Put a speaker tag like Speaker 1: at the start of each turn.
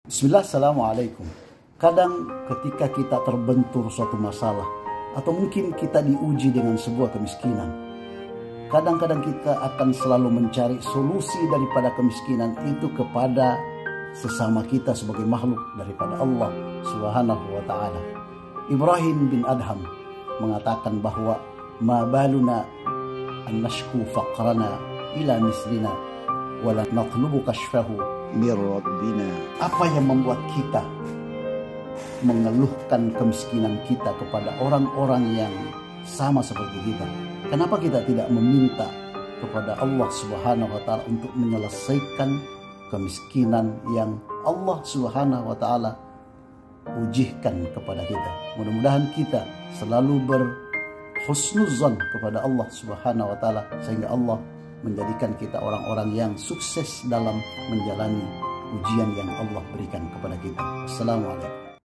Speaker 1: Bismillah, assalamualaikum. Kadang ketika kita terbentur suatu masalah, atau mungkin kita diuji dengan sebuah kemiskinan, kadang-kadang kita akan selalu mencari solusi daripada kemiskinan itu kepada sesama kita sebagai makhluk daripada Allah Subhanahu wa ta'ala. Ibrahim bin Adham mengatakan bahwa ma baluna an nashku faqrana ila mislina wala natlubu kashfahu mir rabbina. Apa yang membuat kita mengeluhkan kemiskinan kita kepada orang-orang yang sama seperti kita? Kenapa kita tidak meminta kepada Allah Subhanahu wa ta'ala untuk menyelesaikan kemiskinan yang Allah Subhanahu wa ta'ala ujikan kepada kita? Mudah-mudahan kita selalu berhusnuzan kepada Allah Subhanahu wa ta'ala, sehingga Allah menjadikan kita orang-orang yang sukses dalam menjalani ujian yang Allah berikan kepada kita. Assalamualaikum.